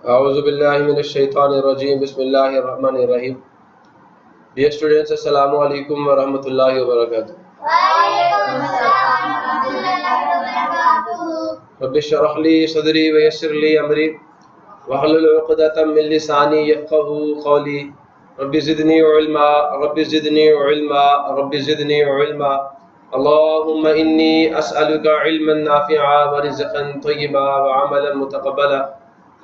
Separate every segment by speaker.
Speaker 1: A'udzubillahi minash-shaytanir-rajim. Bismillahir-rahmanir-rahim. Dear students, Assalamu alaikum wa rahmatullahi wa barakatuh. Rabbi shrah li sadri wa yassir li amri wahlul 'uqdatam min lisani yafqahu qawli. Rabbi zidni ilma, Rabbi zidni ilma, Rabbi zidni ilma. Allahumma inni as'aluka ilman nafi'a wa rizqan tayyiba wa 'amalan mutaqabbala.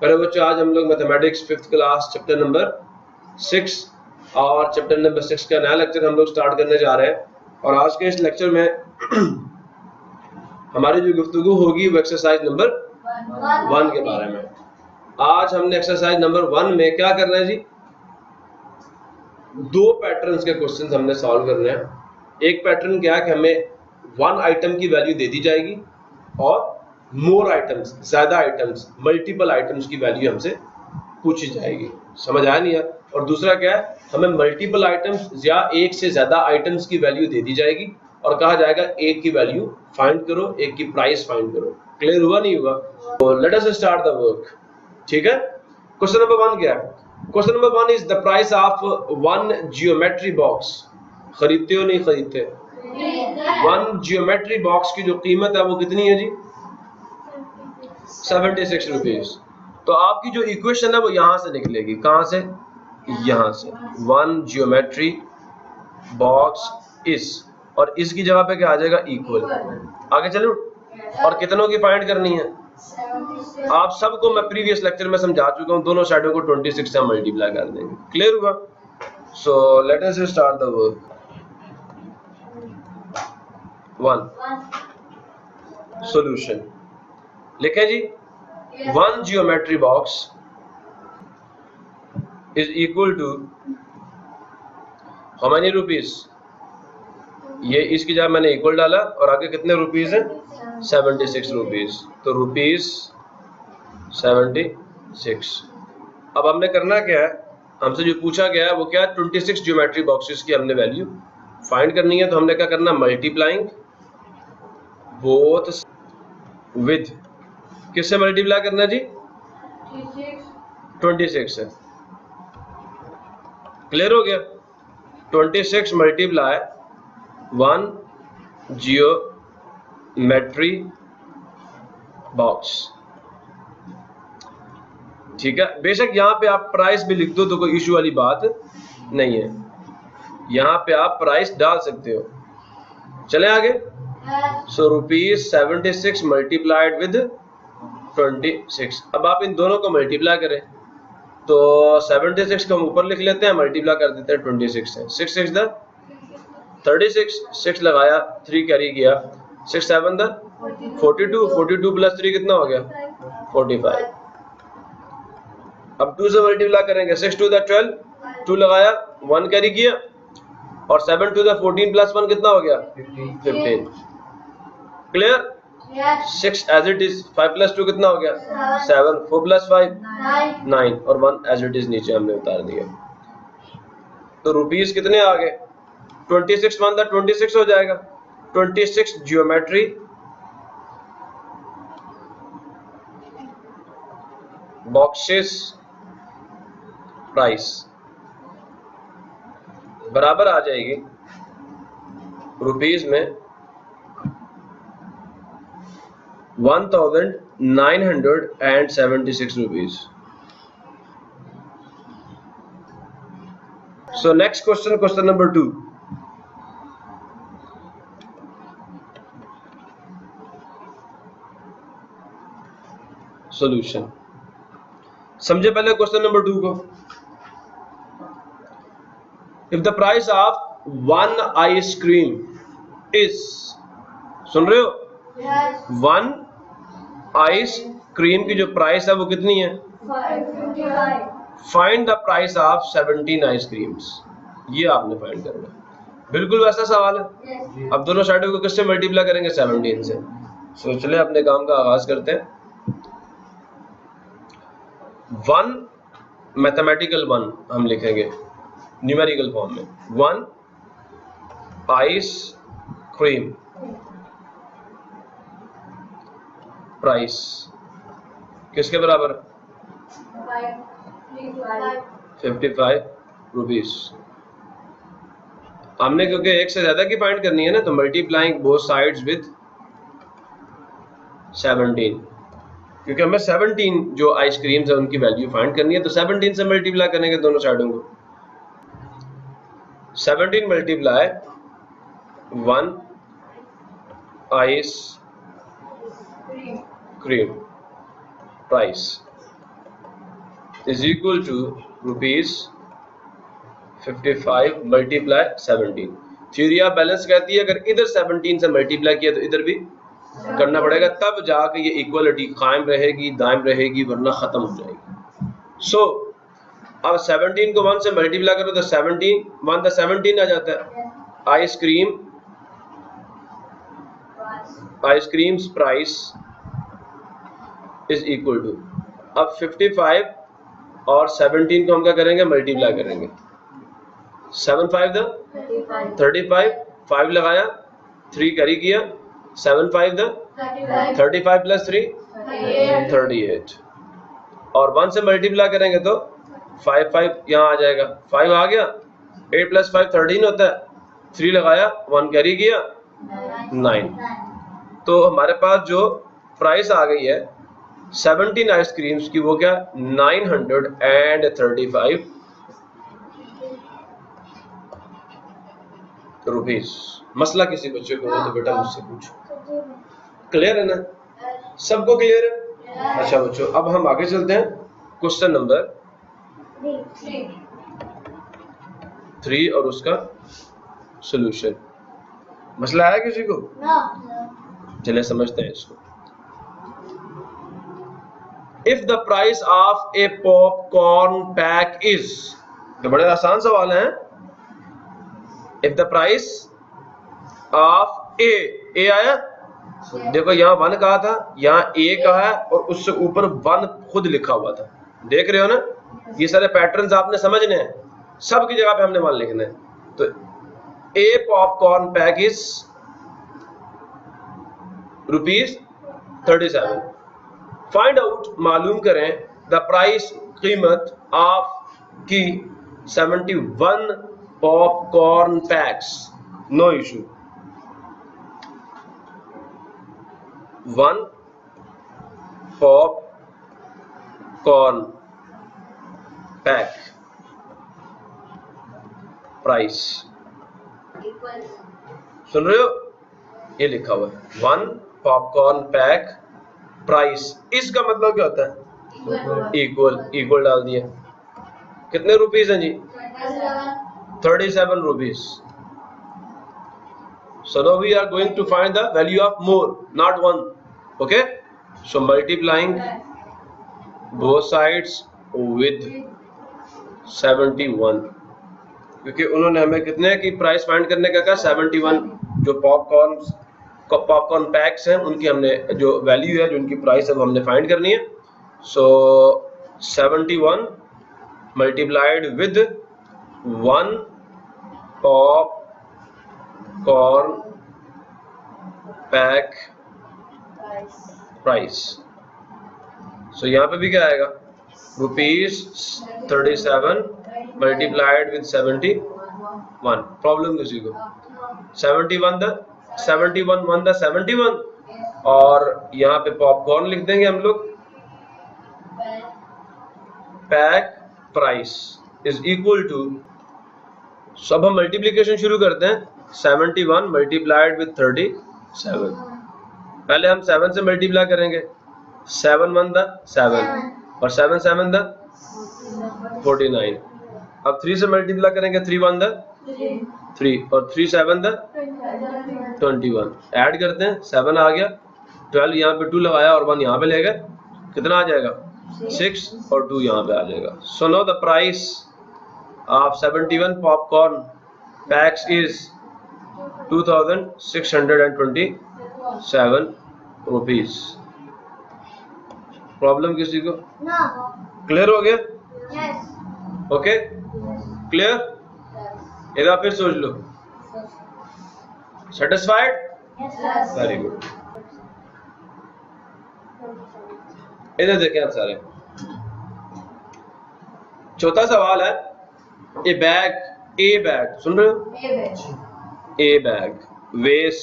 Speaker 1: प्यारे बच्चों, आज हम लोग mathematics 5th class chapter number 6 और chapter number 6 का नया lecture हम लोग स्टार्ट करने जा रहे हैं। और आज के इस लेक्चर में हमारी जो गुफ्तगू होगी वो एक्सरसाइज नंबर 1 के बारे में। आज हमने एक्सरसाइज नंबर 1 में क्या करना है जी, दो पैटर्न्स के क्वेश्चंस हमने सॉल्व करने हैं। एक पैटर्न क्या है कि हमें 1 आइटम की वैल्यू दे दी जाएगी और मोर आइटम्स, ज्यादा आइटम्स, मल्टीपल आइटम्स की वैल्यू हमसे पूछी जाएगी। समझ आया नहीं है? और दूसरा क्या है, हमें मल्टीपल आइटम्स या एक से ज्यादा आइटम्स की वैल्यू दे दी जाएगी और कहा जाएगा एक की वैल्यू फाइंड करो, एक की प्राइस फाइंड करो। क्लियर हुआ नहीं हुआ? तो late us start the work. ठीक है, क्वेश्चन नंबर 1 क्या है? Question number 1 is the price of 1 geometry box. खरीदते हो नहीं खरीदते? 1 जियोमेट्री बॉक्स की जो कीमत है वो कितनी है जी? 76 रुपीज। तो आपकी जो इक्वेशन है वो यहां से निकलेगी। कहां से? यहां से। 1 जियोमेट्री बॉक्स इस, और इसकी जगह पे क्या आ जाएगा? इक्वल। आगे चलो, और कितनों की फाइंड करनी है? आप सबको मैं प्रीवियस लेक्चर में समझा चुका हूं, दोनों साइडों को 26 से मल्टीप्लाई कर देंगे। क्लियर हुआ? So let us start the work. 1 solution लिखें जी। 1 geometry box is equal to how many rupees? ये इसकी जगह मैंने इक्वल डाला और आगे कितने रुपीज है? 76 रुपीज। तो रुपीज 76। अब हमने करना क्या है, हमसे जो पूछा गया है वो क्या है? 26 ज्योमेट्री बॉक्सेस की हमने वैल्यू फाइंड करनी है। तो हमने क्या करना? मल्टीप्लाइंग बोथ विद, किससे मल्टीप्लाई करना जी? 26 से। क्लियर हो गया? 26 मल्टीप्लाई 1 जियोमेट्री बॉक्स। ठीक है, बेशक यहाँ पे आप प्राइस भी लिख दो तो कोई इशू वाली बात नहीं है, यहाँ पे आप प्राइस डाल सकते हो। चले आगे। So rupees 76 multiplied with 26। अब आप इन दोनों को मल्टीप्लाई करें तो 76 को हम ऊपर लिख लेते हैं, मल्टीप्लाई कर देते हैं 26 से। 6 6 द 36, 6 लगाया, 3 कैरी किया, 6 7 द 42, 42 प्लस 3 कितना हो गया? 45। अब 2 से मल्टीप्लाई करेंगे। 6 2 द 12, 2 लगाया, 1 कैरी किया, और 7 2 द 14 प्लस 1 कितना हो गया? 15। Clear? 6 as it is, 5 plus 2 कितना हो गया? 7, 4 प्लस 5 9, और 1 एज इट इज नीचे हमने उतार दिया। तो रुपीज कितने आ गए? 26 1 द 26 हो जाएगा। 26 जियोमेट्री बॉक्सेस प्राइस बराबर आ जाएगी रुपीज में 1976 rupees. So next question, question number 2। Solution समझे पहले क्वेश्चन नंबर 2 को। If the price of 1 ice cream is, सुन रहे हो? 1 आइसक्रीम की जो प्राइस है वो कितनी है? Find the price of 17 ice creams. ये आपने फाइंड करना है। बिल्कुल वैसा सवाल है। अब दोनों साइडों को किससे मल्टीप्लाई करेंगे? 17 से। सो चलिए अपने काम का आगाज करते हैं। 1 मैथमेटिकल 1 हम लिखेंगे, न्यूमेरिकल फॉर्म में। 1 आइस क्रीम प्राइस किसके बराबर? 55 रुपीज। हमने क्योंकि एक से ज्यादा की फाइंड करनी है ना, तो मल्टीप्लाइंग बोथ साइड्स विद 17, क्योंकि हमें 17 जो आइसक्रीम्स है उनकी वैल्यू फाइंड करनी है, तो 17 से मल्टीप्लाई करेंगे दोनों साइडों को। 17 multiply 1 ice cream price is equal to rupees 55 multiply 17। Theory of balance कहती है अगर इधर 17 से मल्टीप्लाई किया तो इधर भी करना पड़ेगा, तब जाके ये इक्वलिटी कायम रहेगी, दायम रहेगी, वरना खत्म हो जाएगी। सो अब 17 को 1 से मल्टीप्लाई करो तो 17 1 द 17 आ जाता है। Ice creams price is equal to, अब 55 और 17 को हम क्या करेंगे? मल्टीप्लाई करेंगे। 7 5 द 35, 5 लगाया, 3 कैरी किया, 7 5 द 35 प्लस 3 38, और 1 से मल्टीप्लाई करेंगे तो 5 5 यहाँ आ जाएगा, 5 आ गया, 8 प्लस 5 13 होता है, 3 लगाया, 1 कैरी किया, 9। तो हमारे पास जो प्राइस आ गई है 17 आइसक्रीम्स की, वो क्या? 935 रुपीज। मसला किसी बच्चे को हो तो बेटा मुझसे पूछो। क्लियर है ना? सबको क्लियर है? अच्छा बच्चों, अब हम आगे चलते हैं। क्वेश्चन नंबर 3 और उसका सॉल्यूशन। मसला है किसी को? चलिए समझते हैं इसको। If the price of A popcorn pack is, तो बड़े आसान सवाल है। इफ द प्राइस ऑफ ए आया, देखो यहाँ 1 कहा था, यहाँ ए कहा है, और उससे ऊपर 1 खुद लिखा हुआ था। देख रहे हो ना? ये सारे पैटर्न्स आपने समझने हैं, सब की जगह पे हमने 1 लिखना है। तो a popcorn pack is ₹37। Find out, मालूम करें, द प्राइस, कीमत, ऑफ की 71 popcorn packs. No issue. 1 popcorn pack price, सुन रहे हो? ये लिखा हुआ है 1 पॉपकॉर्न पैक प्राइस। इसका मतलब क्या होता है? इक्वल, इक्वल डाल दिया। कितने रुपीस हैं जी? 37 rupees. So now we are going to find the value of more, not 1. Okay? So multiplying both sides with 71, क्योंकि उन्होंने हमें कितने की प्राइस फाइंड करने का कहा? 71। जो पॉपकॉर्न पैक्स हैं उनकी हमने जो वैल्यू है, जो उनकी प्राइस है, वो हमने फाइंड करनी है। So 71 multiplied with 1 popcorn pack price. So यहाँ पे भी क्या आएगा? ₹37 मल्टीप्लाइड विद 71। प्रॉब्लम किसी को? 71 1 द 71, और यहाँ पे पॉपकॉर्न लिख देंगे हम लोग। Pack price is equal to, सब हम मल्टीप्लिकेशन शुरू करते हैं। 71 मल्टीप्लाइड विद 37। पहले हम 7 से मल्टीप्लाई करेंगे। 7 1 द 7, और 7 7 द 49। अब 3 से मल्टीप्लाई करेंगे। 3 1 द 3, और 3 7 द 21। ऐड करते हैं, 7 आ गया, 12 यहाँ पे 2 लगाया, और 1 यहाँ पे ले गए, कितना आ जाएगा? 6, और 2 यहाँ पे आ जाएगा। So know the price of 71 popcorn PACS is 2627 rupees. Problem किसी को? क्लियर हो गया? Okay, clear? एक बार फिर सोच लो। सेटिस्फाइड? Very good. इधर देखें आप सारे। चौथा सवाल है, ए बैग सुन रहे हो? ए बैग वेस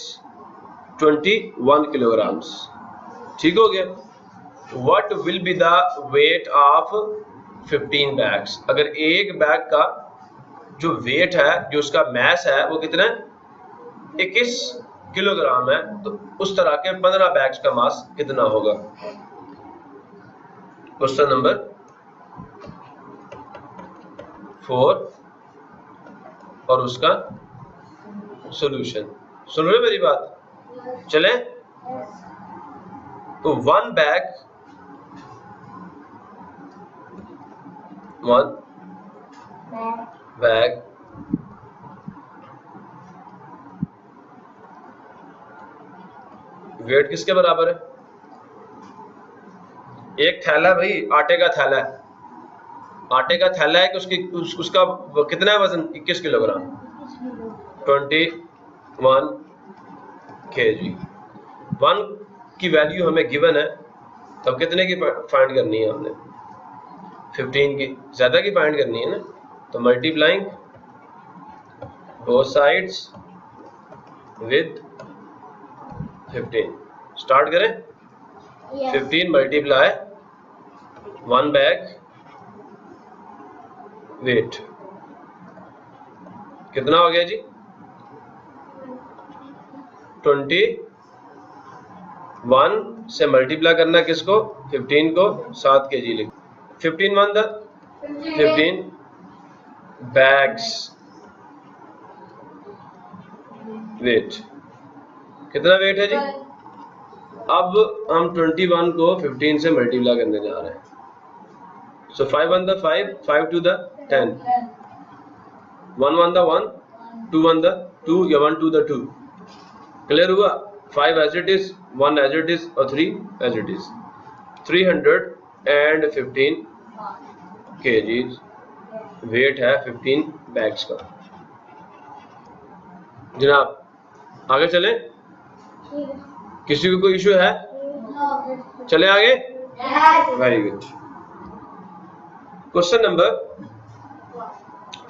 Speaker 1: 21 kilograms। ठीक हो गया। What will be the weight of 15 bags? अगर एक बैग का जो वेट है, जो उसका मैस है, वो कितना है? 21 किलोग्राम है, तो उस तरह के 15 बैग्स का मास कितना होगा? क्वेश्चन नंबर 4 और उसका सॉल्यूशन। सुन रहे हो मेरी बात? चलें? तो वन बैग वेट किसके बराबर है? एक थैला, भाई आटे का थैला है, आटे का थैला है कि उसका कितना है वजन? 21 किलोग्राम, 21 kg। 1 की वैल्यू हमें गिवन है, तब कितने की फाइंड करनी है हमने? 15 की, ज्यादा की फाइंड करनी है ना, तो multiplying both sides with 15। Start करें। 15 मल्टीप्लाई 1 बैग वेट, कितना हो गया जी? 21 से मल्टीप्लाई करना किसको? 15 को, 7 kg लिख। 15 1 द 15 बैग्स वेट। कितना वेट है जी? अब हम 21 को 15 से मल्टीप्लाई करने जा रहे हैं। So 5 1 the 5, 5 2 the 10, 1 1 the 1, 2 1 the 2, या 1 2 द 2। क्लियर हुआ? 5 as it is, 1 as it is और 3 as it is. 315 kg weight है 15 बैग्स का। जनाब आगे चलें? किसी को कोई इशू है? चले आगे? Very good. Question number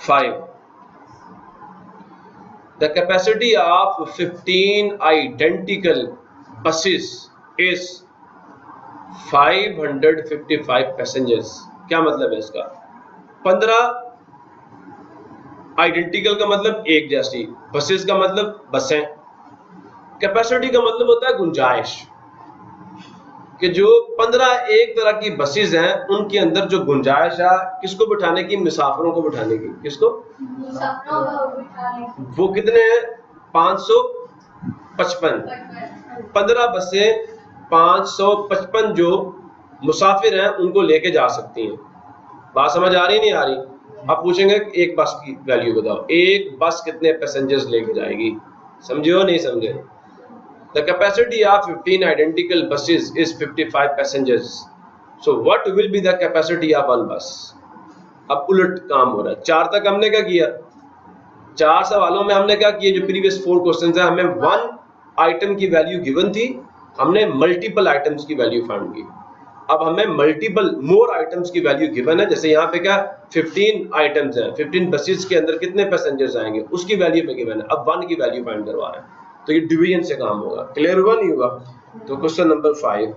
Speaker 1: 5। The capacity of 15 identical buses is 555 passengers। क्या मतलब है इसका? 15 आइडेंटिकल का मतलब एक जैसी, बसेस का मतलब बसें, कैपेसिटी का मतलब होता है गुंजाइश, कि जो 15 एक तरह की बसेस हैं, उनके अंदर जो गुंजाइश है, किसको बिठाने की? मुसाफिरों को बिठाने की। किसको? वो कितने हैं? 555। 15 बसें 555 जो मुसाफिर हैं उनको लेके जा सकती हैं। बात समझ आ रही नहीं आ रही? अब पूछेंगे एक बस की वैल्यू बताओ, एक बस कितने पैसेंजर्स लेके जाएगी? समझे हो नहीं समझे? The capacity of 15 identical buses is 55 passengers. So what will be the capacity of one bus? अब उलट काम हो रहा है। 4 तक हमने क्या किया? 4 सवालों में हमने क्या किया? जो प्रीवियस 4 क्वेश्चंस हैं, हमें 1 आइटम की वैल्यू गिवन थी, हमने मल्टीपल आइटम्स की वैल्यू फाइंड की। अब हमें मल्टीपल मोर आइटम्स की वैल्यू गिवन है। जैसे यहाँ पे क्या 15 आइटम्स हैं, 15 बसेस के अंदर कितने पैसेंजर्स आएंगे, उसकी वैल्यू पे गिवन है। अब 1 की वैल्यू फाइंड करवा रहे हैं, तो ये डिवीजन से काम होगा। क्लियर हुआ नहीं हुआ? तो क्वेश्चन नंबर 5।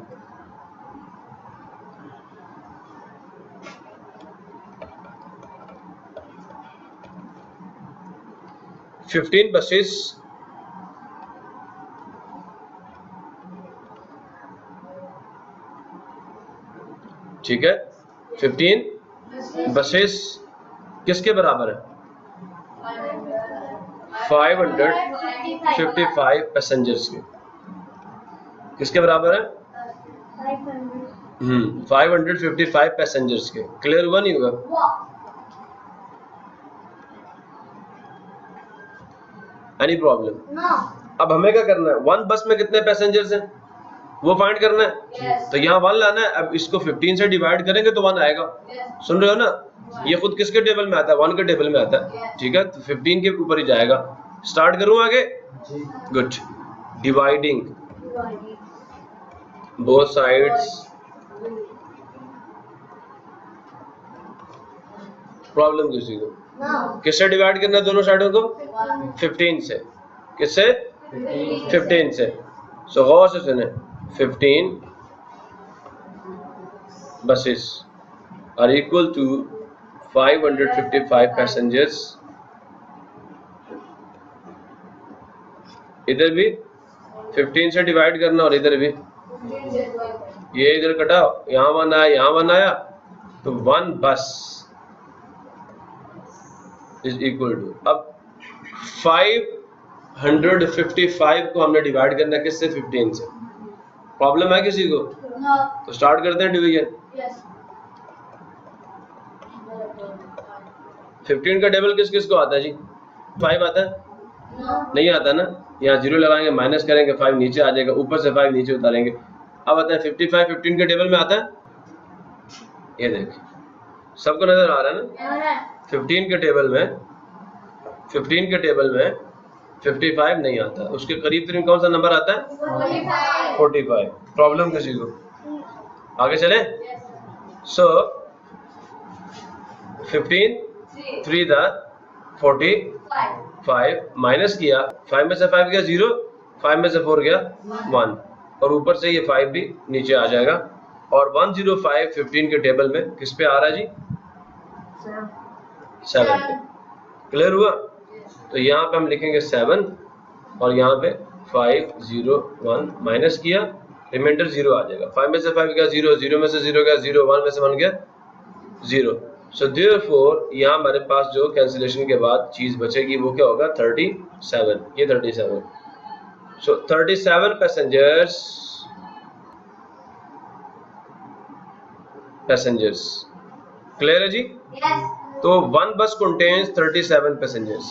Speaker 1: फिफ्टीन बसेस ठीक है, 15 बसेस किसके बराबर है? 555 पैसेंजर्स के। किसके बराबर है? 555 पैसेंजर्स के। क्लियर हुआ नहीं हुआ? Any problem? अब हमें क्या करना है? 1 बस में कितने पैसेंजर्स हैं वो फाइंड करना है। तो यहाँ 1 लाना है। अब इसको 15 से डिवाइड करेंगे तो 1 आएगा। सुन रहे हो ना? ये खुद किसके टेबल में आता है? 1 के टेबल में आता है, ठीक है। तो 15 के ऊपर ही जाएगा। स्टार्ट करूं आगे? Good. Dividing both sides, problem किसी को? किससे डिवाइड करना है दोनों साइडों को? 15 से। किससे? 15 से। सो गौर से सुने, 15 buses are equal to 555 passengers। इधर भी 15 से डिवाइड करना और इधर भी। ये इधर कटाओ, यहाँ 1 आया, यहाँ 1 आया, तो 1 बस इज इक्वल टू, अब 555 को हमने डिवाइड करना है किससे? 15 से। प्रॉब्लम है किसी को? तो स्टार्ट करते हैं डिवीजन। 15 का टेबल किस किस को आता है जी? 5 आता है? नहीं आता ना। यहाँ 0 लगाएंगे, माइनस करेंगे, 5 नीचे आ जाएगा, ऊपर से 5 नीचे उतारेंगे। अब आता है 55, 15 के टेबल में आता है। ये देखिए, सबको नजर आ रहा है ना? 15 के टेबल में 55 नहीं आता, उसके करीब तरीन कौन सा नंबर आता है? 45। प्रॉब्लम किसी को? आगे चले। सो 15 3 द 45 माइनस किया, 5 में से 5 गया 0, 5 में से 4 गया 1, और ऊपर से ये 5 भी नीचे आ जाएगा। और 105 15 के टेबल में किस पे आ रहा है जी? 7 पे। क्लियर हुआ? तो यहाँ पे हम लिखेंगे 7 और यहाँ पे 5 0 1 माइनस किया, रिमाइंडर 0 आ जाएगा। 5 में से 5 गया 0, 0 में से 0 गया 0, 1 में से 1 गया 0। सो देयरफॉर यहाँ हमारे पास जो कैंसिलेशन के बाद चीज बचेगी वो क्या होगा? 37। ये 37। सो 37 पैसेंजर्स। क्लियर है जी? तो 1 बस contains 37 पैसेंजर्स।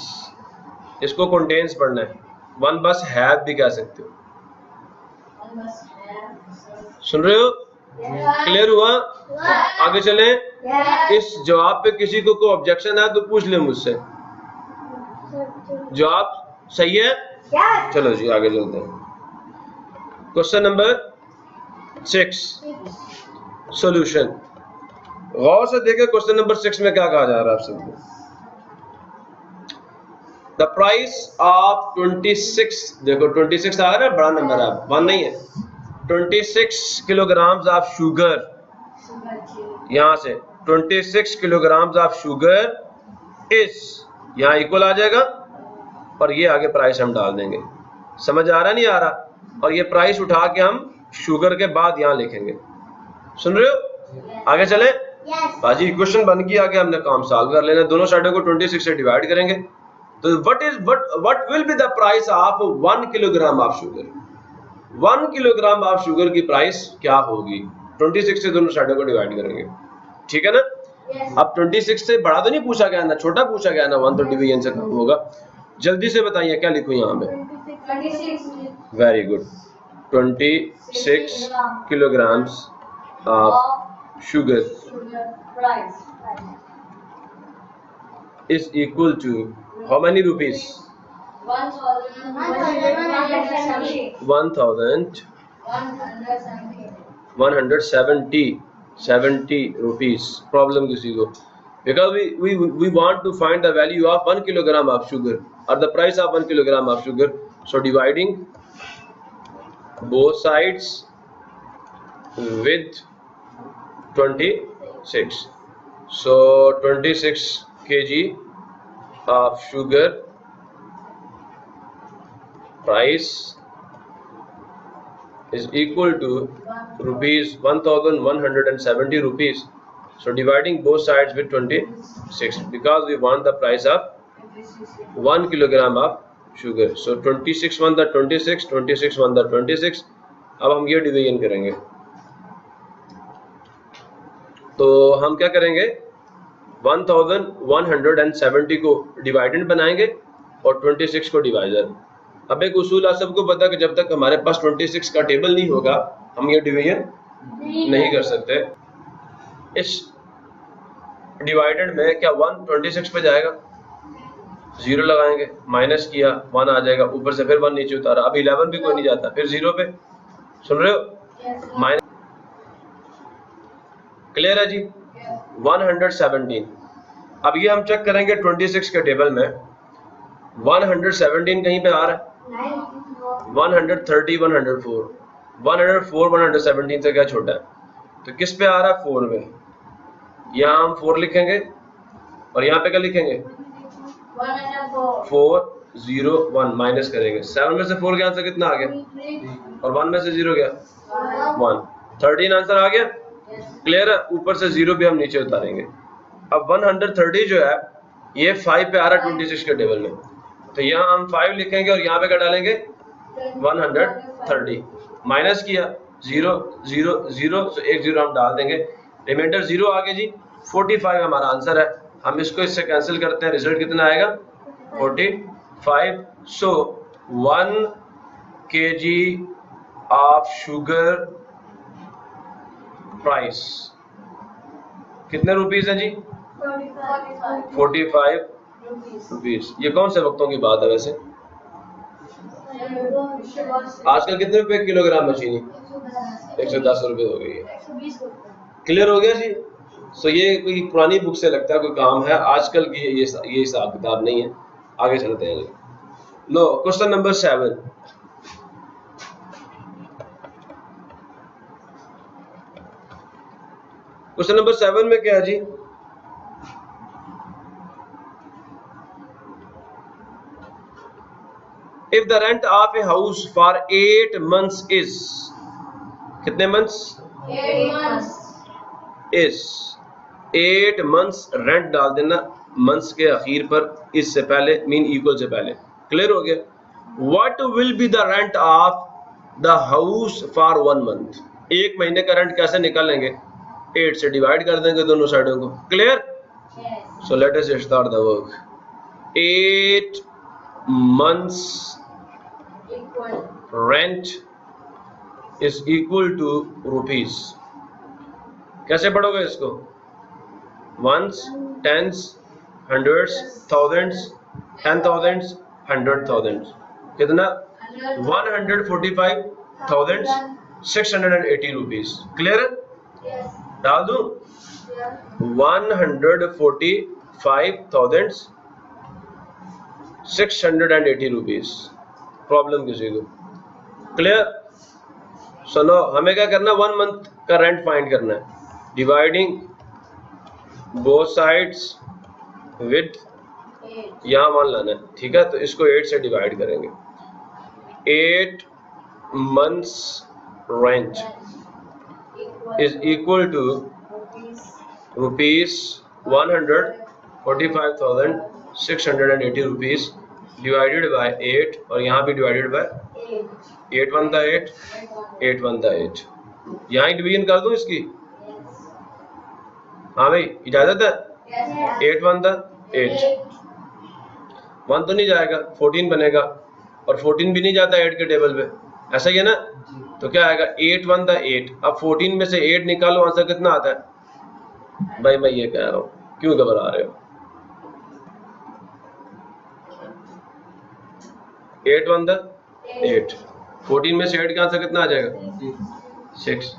Speaker 1: इसको contains पढ़ना है। 1 बस have भी कह सकते हो। सुन रहे हो? क्लियर हुआ? आगे चलें। इस जवाब पे किसी को कोई ऑब्जेक्शन है तो पूछ ले मुझसे। जवाब सही है? चलो जी आगे चलते हैं। Question number 6, solution. गौर से देखें क्वेश्चन नंबर 6 में क्या कहा जा रहा है आप सबको। द प्राइस ऑफ 26, देखो 26 आ रहा है, बड़ा नंबर है, 1 नहीं है। 26 किलोग्राम्स ऑफ शुगर, यहां से 26 किलोग्राम्स ऑफ शुगर इज, यहाँ इक्वल आ जाएगा और ये आगे प्राइस हम डाल देंगे। समझ आ रहा नहीं आ रहा? और ये प्राइस उठा के हम शुगर के बाद यहाँ लिखेंगे। सुन रहे हो? आगे चले। बाजी इक्वेशन बन गई, आगे हमने काम सॉल्व कर लेना। दोनों साइडों को 26 से डिवाइड करेंगे। तो what will be the price of 1 kilogram of sugar? 1 kilogram of sugar की प्राइस क्या होगी? 26 से दोनों साइडों को डिवाइड करेंगे, ठीक है ना? अब 26 से बड़ा तो नहीं पूछा गया ना, छोटा पूछा गया ना, 1 तो डिवीजन से कम होगा। जल्दी से बताइए क्या लिखूं यहाँ पे? Very good. 26 kilograms of sugar is equal to how many rupees? 1170 rupees. Problem किसी को? Because we want to find the value of 1 kilogram of sugar or the price of 1 kilogram of sugar. So dividing both sides with 26. So 26 kg of sugar price is equal to rupees 1170 rupees. So dividing both sides with 26 because we want the price of 1 kilogram of sugar. So 26 1 the 26, 26 1 the 26. अब हम ये division करेंगे। तो हम क्या करेंगे? 1170 को dividend बनाएंगे और 26 को डिवाइजर। अब एक उसूल आप सबको पता है कि जब तक हमारे पास 26 का टेबल नहीं होगा हम ये डिवीजन नहीं कर सकते। इस डिवाइडेड में क्या 1 26 पे जाएगा, 0 लगाएंगे, माइनस किया 1 आ जाएगा, ऊपर से फिर 1 नीचे उतारा, अब 11 भी कोई नहीं जाता, फिर 0 पे, सुन रहे हो, माइनस। क्लियर है जी। 117। अब ये हम चेक करेंगे 26 के टेबल में 117 कहीं पे आ रहा है, 130, 104, 117 से क्या छोटा है, तो किस पे आ रहा है, 4 में। यहाँ हम 4 लिखेंगे और यहाँ पे क्या लिखेंगे, 4 0 1, माइनस करेंगे, 7 में से 4 के आंसर कितना आ गया, और 1 में से 0 गया 1, 13 आंसर आ गया। क्लियर है, ऊपर से 0 भी हम नीचे उतारेंगे। अब 130 जो है ये 5 पे आ रहा है 26 के टेबल में, तो यहाँ हम 5 लिखेंगे और यहाँ पे क्या डालेंगे, 130, माइनस किया 0 0 0, तो एक 0 हम डाल देंगे, रिमाइंडर 0 आ गया जी। 45 हमारा आंसर है, हम इसको इससे कैंसिल करते हैं, रिजल्ट कितना आएगा, 45। सो 1 kg ऑफ शुगर प्राइस कितने रुपीस है जी, 45 रुपीस। ये कौन से वक्तों की बात है वैसे, आजकल कितने रुपए किलोग्राम है चीनी, 110 रुपए हो गई है। क्लियर हो गया जी। सो ये कोई पुरानी बुक से लगता है कोई काम है, आजकल की ये हिसाब किताब नहीं है। आगे चलते हैं। लो क्वेश्चन नंबर 7। क्वेश्चन नंबर 7 में क्या है जी, if the rent of a house for 8 months is, कितने months, 8 months is, 8 months rent डाल देना मंथ्स के आखिर पर, इससे पहले मीन इक्वल से पहले। क्लियर हो गया। What will be the rent of the house for 1 month, एक महीने का रेंट कैसे निकालेंगे, 8 से डिवाइड कर देंगे दोनों साइडों को। Clear, so let us start the work. 8 months rent is equal to rupees. कैसे पढ़ोगे इसको, वंस, टेंस, हंड्रेड्स, थाउजेंड्स, 10,000, 100,000, कितना, 145,680 रुपीज। क्लियर, डाल दूं, 145,680 रुपीज। प्रॉब्लम किसी को, क्लियर। सुनो, हमें क्या करना है, 1 month का रेंट फाइंड करना है, डिवाइडिंग बोथ साइड्स विद, यहाँ 1 लाना है, ठीक है। तो इसको 8 से डिवाइड करेंगे। 8 months rent is equal to rupees 145,680 rupees divided by 8, और यहाँ भी डिवाइडेड बाय 8 1 था 8, 8 1 था 8। यहाँ ही डिवीजन कर दूं इसकी, हाँ भाई इजाजत है। 8 1 था 8, 1 तो नहीं जाएगा, 14 बनेगा, और 14 भी नहीं जाता 8 के टेबल पे, ऐसा ही है ना। तो क्या आएगा, 8 1 था 8, अब 14 में से 8 निकालो, आंसर कितना आता है। भाई मैं ये कह रहा हूँ, क्यों घबरा रहे हो। 8 1 था 8, 14 में से 8 का आंसर कितना आ जाएगा, 6।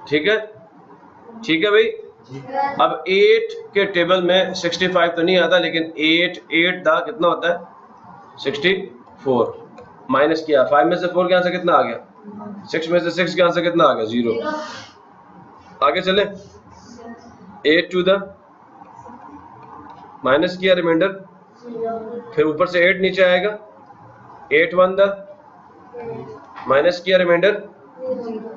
Speaker 1: ठीक है, ठीक है भाई। अब 8 के टेबल में 65 तो नहीं आता, लेकिन 8 8 था, कितना होता है 64, माइनस किया, 5 में से 4 के आंसर कितना आ गया, 6 में से 6 के आंसर कितना आ गया, 0। आगे चले, 8 2 था, माइनस किया, रिमाइंडर, फिर ऊपर से 8 नीचे आएगा, 8 1 था, माइनस किया, रिमाइंडर,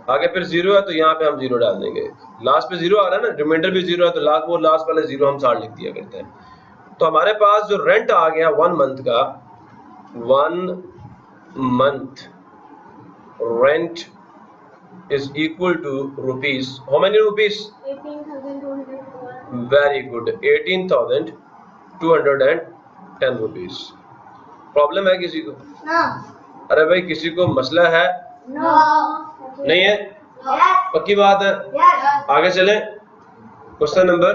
Speaker 1: आगे फिर 0 है, तो यहाँ पे हम 0 डाल देंगे। लास्ट पे 0 आ रहा है ना, रिमाइंडर भी 0 है, तो लास्ट वाले 0 हम साथ लिख दिया करते हैं। तो हमारे पास जो रेंट आ गया 1 month का, 1 month rent is equal to rupees, how many rupees, 18,210। Very good, 18,210 rupees. Problem है किसी को? अरे भाई किसी को मसला है? नहीं है, पक्की बात है। आगे चलें, question number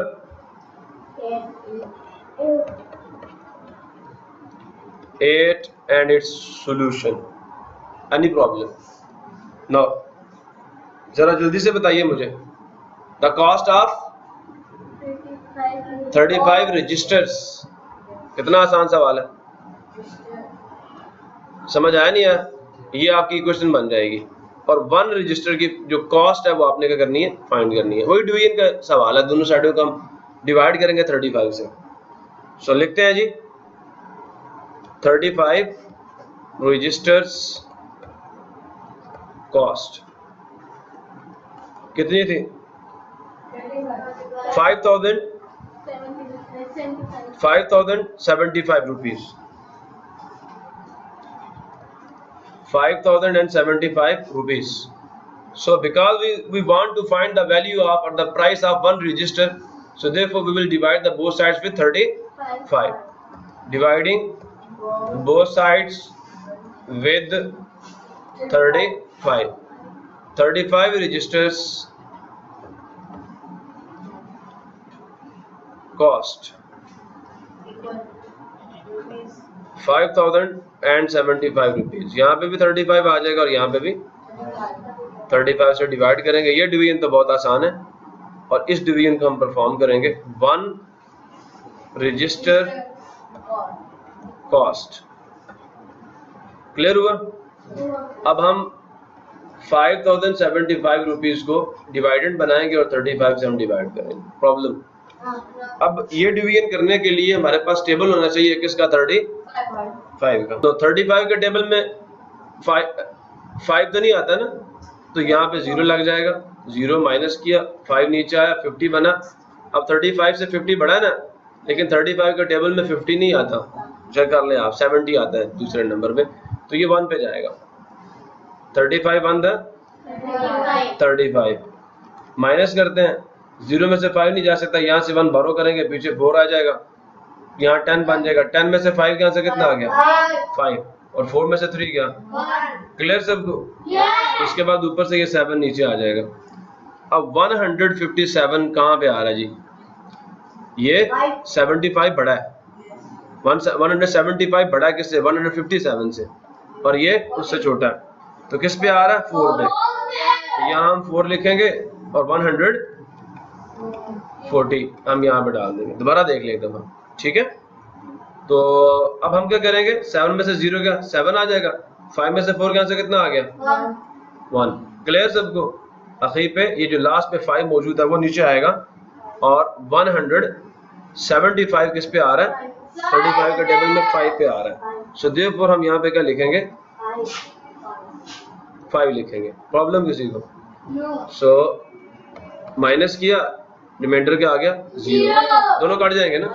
Speaker 1: 8 and its solution. Any problem? No. जरा जल्दी से बताइए मुझे. The cost of 35 registers. कितना आसान सवाल है. समझ आया नहीं आया? ये आपकी क्वेश्चन बन जाएगी. और 1 रजिस्टर की जो कॉस्ट है वो आपने क्या करनी है, फाइंड करनी है. वही डिवीजन का सवाल है. दोनों साइडों को हम डिवाइड करेंगे 35 से. सो लिखते हैं जी 35 रजिस्टर्स कॉस्ट कितनी थी? 5075 rupees. 5075 rupees. So because we want to find the value of or the price of 1 register, so therefore we will divide the both sides with 35. Dividing both sides with 35. 35 registers cost 5075 rupees. यहाँ पे भी 35 आ जाएगा और यहाँ पे भी 35 से divide करेंगे. ये डिवीजन तो बहुत आसान है और इस डिवीजन को हम परफॉर्म करेंगे. 1 रजिस्टर कॉस्ट. क्लियर हुआ? अब हम 5075 रुपीज को डिवाइडेंड बनाएंगे और 35 से हम डिवाइड करेंगे. प्रॉब्लम. अब ये डिवीजन करने के लिए हमारे पास टेबल होना चाहिए किसका? 35 का. तो 35 के टेबल में 5 तो नहीं आता ना, तो यहाँ पे 0 लग जाएगा. 0 माइनस किया, 5 नीचे आया, 50 बना. अब 35 से 50 बढ़ा ना, लेकिन 35 के टेबल में 50 नहीं आता. चेक कर ले आप, 70 आता है दूसरे नंबर पे, तो ये 1 पे जाएगा. 35 1 था 35 माइनस करते हैं. 0 में से 5 नहीं जा सकता, यहाँ से 1 बारो करेंगे, पीछे 4 आ जाएगा, यहाँ 10 बन जाएगा. 10 में से 5 यहाँ से कितना आ गया? 5. और 4 में से 3 क्या? क्लियर सबको? इसके बाद ऊपर से ये 7 नीचे आ जाएगा. अब 157 कहाँ पे आ रहा है जी? ये 75 बड़ा है. 175 बड़ा है किससे? 157 से. और ये उससे छोटा है, तो किस पे आ रहा है? 4 पे. यहाँ हम 4 लिखेंगे और 140 हम यहाँ पे डाल देंगे. दोबारा देख लें एक दफा, ठीक है? तो अब हम क्या करेंगे? 7 में से 0 क्या? 7 आ जाएगा. 5 में से 4 यहाँ से कितना आ गया? 1. क्लियर सबको? आखिर पे ये जो लास्ट पे 5 मौजूद है वो नीचे आएगा और 175 किस पे आ रहा है? 35 के टेबल में 5 पे आ रहा है. सो देयरफॉर हम यहाँ पे क्या लिखेंगे? 5 लिखेंगे. प्रॉब्लम किसी को? सो माइनस किया, रिमाइंडर क्या आ गया? 0. दोनों कट जाएंगे ना.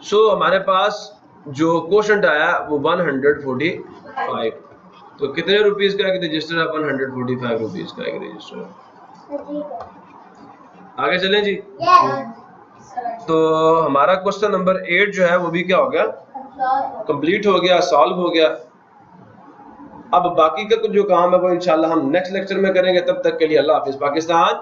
Speaker 1: सो हमारे पास जो क्वोशंट आया वो 145. तो कितने रुपीस का एक रजिस्टर है? 145 रुपीस का एक रजिस्टर है. आगे चलें जी. तो हमारा क्वेश्चन नंबर 8 जो है वो भी क्या हो गया? कंप्लीट हो गया, सॉल्व हो गया. अब बाकी का जो काम है वो इंशाल्लाह हम नेक्स्ट लेक्चर में करेंगे. तब तक के लिए अल्लाह हाफिज. पाकिस्तान